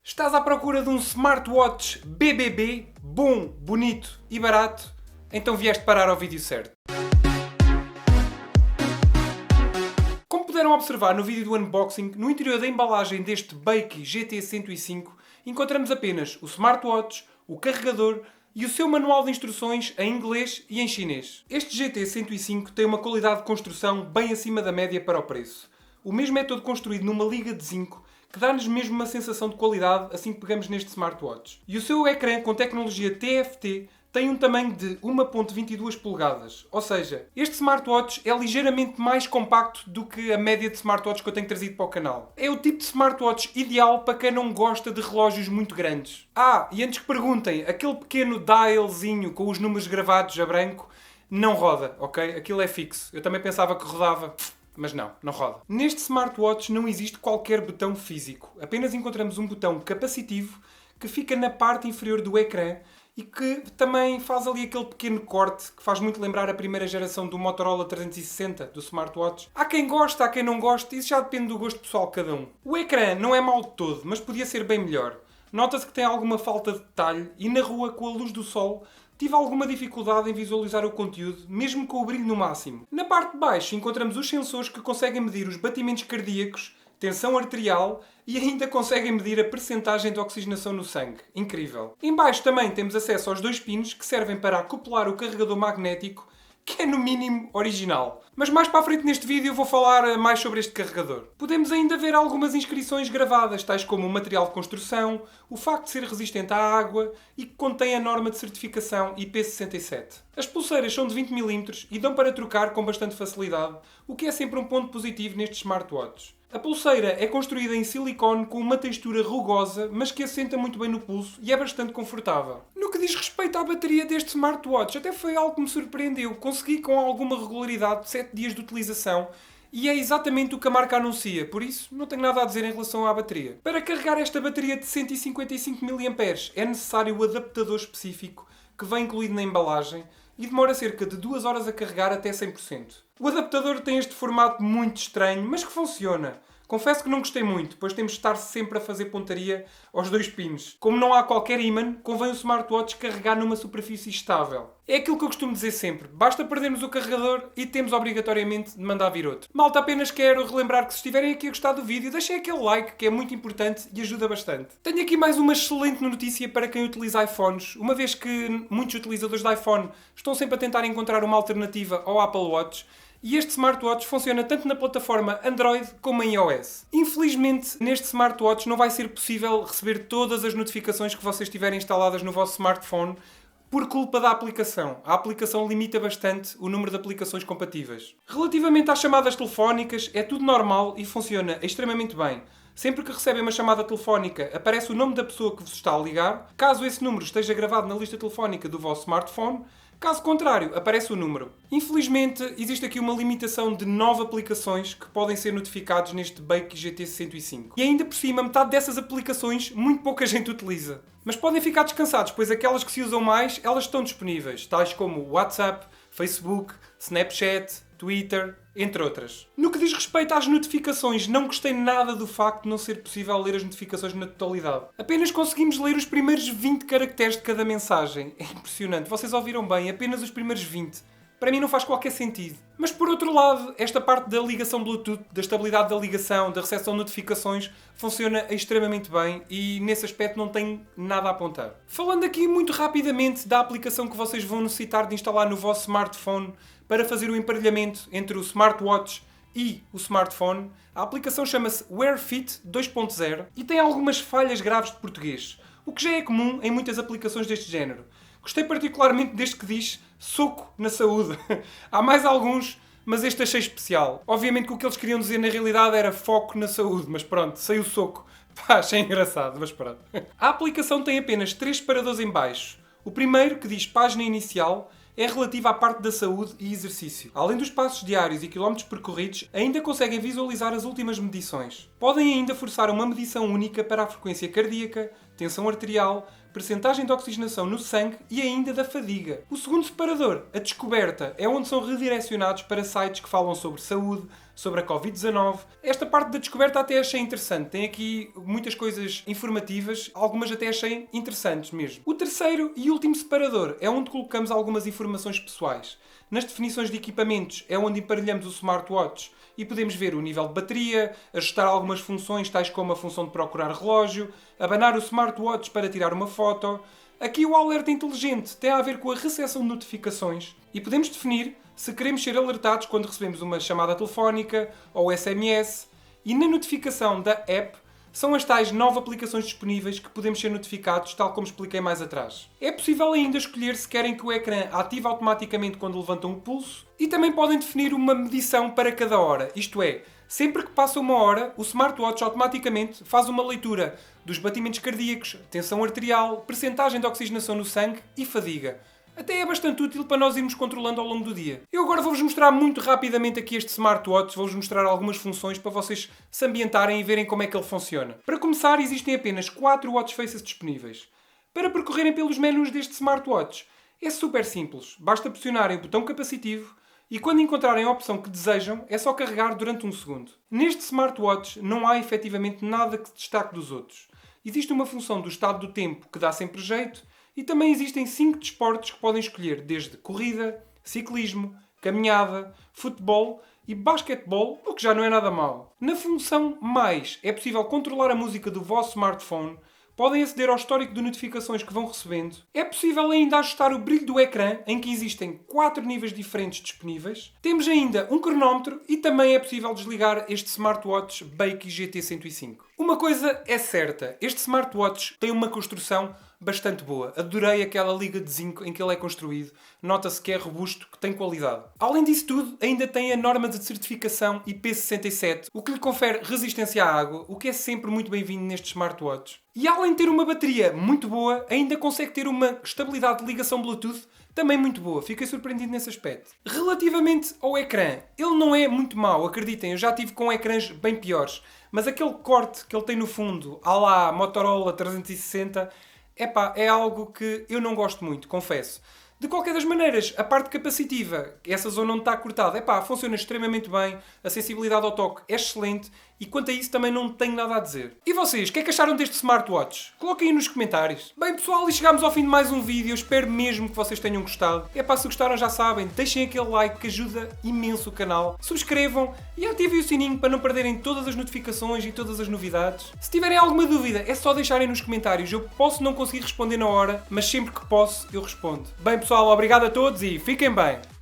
Estás à procura de um smartwatch BBB, bom, bonito e barato? Então vieste parar ao vídeo certo. Como puderam observar no vídeo do unboxing, no interior da embalagem deste Beike GT105 encontramos apenas o smartwatch, o carregador e o seu manual de instruções em inglês e em chinês. Este GT105 tem uma qualidade de construção bem acima da média para o preço. O mesmo é todo construído numa liga de zinco, que dá-nos mesmo uma sensação de qualidade assim que pegamos neste smartwatch. E o seu ecrã com tecnologia TFT tem um tamanho de 1.22 polegadas. Ou seja, este smartwatch é ligeiramente mais compacto do que a média de smartwatches que eu tenho trazido para o canal. É o tipo de smartwatch ideal para quem não gosta de relógios muito grandes. E antes que perguntem, aquele pequeno dialzinho com os números gravados a branco não roda, ok? Aquilo é fixo. Eu também pensava que rodava, mas não roda. Neste smartwatch não existe qualquer botão físico. Apenas encontramos um botão capacitivo que fica na parte inferior do ecrã e que também faz ali aquele pequeno corte que faz muito lembrar a primeira geração do Motorola 360 do smartwatch. Há quem goste, há quem não goste, isso já depende do gosto pessoal de cada um. O ecrã não é mau de todo, mas podia ser bem melhor. Nota-se que tem alguma falta de detalhe e na rua, com a luz do sol, tive alguma dificuldade em visualizar o conteúdo, mesmo com o brilho no máximo. Na parte de baixo encontramos os sensores que conseguem medir os batimentos cardíacos, tensão arterial e ainda conseguem medir a percentagem de oxigenação no sangue. Incrível. Em baixo também temos acesso aos dois pinos que servem para acoplar o carregador magnético, que é no mínimo original. Mas mais para a frente neste vídeo eu vou falar mais sobre este carregador. Podemos ainda ver algumas inscrições gravadas, tais como o material de construção, o facto de ser resistente à água e que contém a norma de certificação IP67. As pulseiras são de 20mm e dão para trocar com bastante facilidade, o que é sempre um ponto positivo nestes smartwatches. A pulseira é construída em silicone com uma textura rugosa, mas que assenta muito bem no pulso e é bastante confortável. No que diz respeito à bateria deste smartwatch, até foi algo que me surpreendeu. Consegui com alguma regularidade 7 dias de utilização e é exatamente o que a marca anuncia, por isso não tenho nada a dizer em relação à bateria. Para carregar esta bateria de 155 mAh é necessário o adaptador específico que vem incluído na embalagem e demora cerca de 2 horas a carregar até 100%. O adaptador tem este formato muito estranho, mas que funciona. Confesso que não gostei muito, pois temos de estar sempre a fazer pontaria aos dois pinos. Como não há qualquer ímã, convém o smartwatch carregar numa superfície estável. É aquilo que eu costumo dizer sempre. Basta perdermos o carregador e temos obrigatoriamente de mandar vir outro. Malta, apenas quero relembrar que se estiverem aqui a gostar do vídeo, deixem aquele like que é muito importante e ajuda bastante. Tenho aqui mais uma excelente notícia para quem utiliza iPhones, uma vez que muitos utilizadores de iPhone estão sempre a tentar encontrar uma alternativa ao Apple Watch. E este smartwatch funciona tanto na plataforma Android como em iOS. Infelizmente, neste smartwatch não vai ser possível receber todas as notificações que vocês tiverem instaladas no vosso smartphone por culpa da aplicação. A aplicação limita bastante o número de aplicações compatíveis. Relativamente às chamadas telefónicas, é tudo normal e funciona extremamente bem. Sempre que recebem uma chamada telefónica, aparece o nome da pessoa que vos está a ligar. Caso esse número esteja gravado na lista telefónica do vosso smartphone, caso contrário, aparece o número. Infelizmente, existe aqui uma limitação de 9 aplicações que podem ser notificados neste Beike GT105. E ainda por cima, metade dessas aplicações muito pouca gente utiliza. Mas podem ficar descansados, pois aquelas que se usam mais, elas estão disponíveis, tais como WhatsApp, Facebook, Snapchat, Twitter, entre outras. No que diz respeito às notificações, não gostei nada do facto de não ser possível ler as notificações na totalidade. Apenas conseguimos ler os primeiros 20 caracteres de cada mensagem. É impressionante. Vocês ouviram bem, apenas os primeiros 20. Para mim não faz qualquer sentido. Mas por outro lado, esta parte da ligação Bluetooth, da estabilidade da ligação, da recepção de notificações, funciona extremamente bem e nesse aspecto não tenho nada a apontar. Falando aqui muito rapidamente da aplicação que vocês vão necessitar de instalar no vosso smartphone para fazer o emparelhamento entre o smartwatch e o smartphone, a aplicação chama-se Wear Fit 2.0 e tem algumas falhas graves de português, o que já é comum em muitas aplicações deste género. Gostei particularmente deste que diz soco na saúde. Há mais alguns, mas este achei especial. Obviamente que o que eles queriam dizer na realidade era foco na saúde, mas pronto, saiu o soco. Achei engraçado, mas pronto. A aplicação tem apenas 3 separadores em baixo. O primeiro, que diz página inicial, é relativo à parte da saúde e exercício. Além dos passos diários e quilómetros percorridos, ainda conseguem visualizar as últimas medições. Podem ainda forçar uma medição única para a frequência cardíaca, tensão arterial, percentagem de oxigenação no sangue e ainda da fadiga. O segundo separador, a descoberta, é onde são redirecionados para sites que falam sobre saúde, sobre a Covid-19. Esta parte da descoberta até achei interessante. Tem aqui muitas coisas informativas, algumas até achei interessantes mesmo. O terceiro e último separador é onde colocamos algumas informações pessoais. Nas definições de equipamentos é onde emparelhamos o smartwatch e podemos ver o nível de bateria, ajustar algumas funções tais como a função de procurar relógio, abanar o smartwatch para tirar uma foto. Aqui o alerta inteligente tem a ver com a recepção de notificações e podemos definir se queremos ser alertados quando recebemos uma chamada telefónica ou SMS. E na notificação da app são as tais 9 aplicações disponíveis que podemos ser notificados, tal como expliquei mais atrás. É possível ainda escolher se querem que o ecrã ative automaticamente quando levantam o pulso e também podem definir uma medição para cada hora, isto é, sempre que passa uma hora, o smartwatch automaticamente faz uma leitura dos batimentos cardíacos, tensão arterial, percentagem de oxigenação no sangue e fadiga. Até é bastante útil para nós irmos controlando ao longo do dia. Eu agora vou-vos mostrar muito rapidamente aqui este smartwatch, vou-vos mostrar algumas funções para vocês se ambientarem e verem como é que ele funciona. Para começar, existem apenas 4 watch faces disponíveis. Para percorrerem pelos menus deste smartwatch, é super simples. Basta pressionarem o botão capacitivo e quando encontrarem a opção que desejam, é só carregar durante 1 segundo. Neste smartwatch não há efetivamente nada que se destaque dos outros. Existe uma função do estado do tempo que dá sempre jeito e também existem 5 desportos que podem escolher, desde corrida, ciclismo, caminhada, futebol e basquetebol, o que já não é nada mau. Na função Mais é possível controlar a música do vosso smartphone, podem aceder ao histórico de notificações que vão recebendo. É possível ainda ajustar o brilho do ecrã, em que existem 4 níveis diferentes disponíveis. Temos ainda um cronómetro e também é possível desligar este smartwatch Baike GT105. Uma coisa é certa, este smartwatch tem uma construção bastante boa. Adorei aquela liga de zinco em que ele é construído. Nota-se que é robusto, que tem qualidade. Além disso tudo, ainda tem a norma de certificação IP67, o que lhe confere resistência à água, o que é sempre muito bem-vindo nestes smartwatches. E além de ter uma bateria muito boa, ainda consegue ter uma estabilidade de ligação Bluetooth também muito boa. Fiquei surpreendido nesse aspecto. Relativamente ao ecrã, ele não é muito mau, acreditem, eu já tive com ecrãs bem piores. Mas aquele corte que ele tem no fundo, à la Motorola 360, é algo que eu não gosto muito, confesso. De qualquer das maneiras, a parte capacitiva, essa zona onde está cortada, funciona extremamente bem, a sensibilidade ao toque é excelente e quanto a isso também não tenho nada a dizer. E vocês, o que é que acharam deste smartwatch? Coloquem aí nos comentários. Bem pessoal, e chegámos ao fim de mais um vídeo, eu espero mesmo que vocês tenham gostado. Se gostaram já sabem, deixem aquele like que ajuda imenso o canal, subscrevam e ativem o sininho para não perderem todas as notificações e todas as novidades. Se tiverem alguma dúvida, é só deixarem nos comentários, eu posso não conseguir responder na hora, mas sempre que posso eu respondo. Bem pessoal, obrigado a todos e fiquem bem!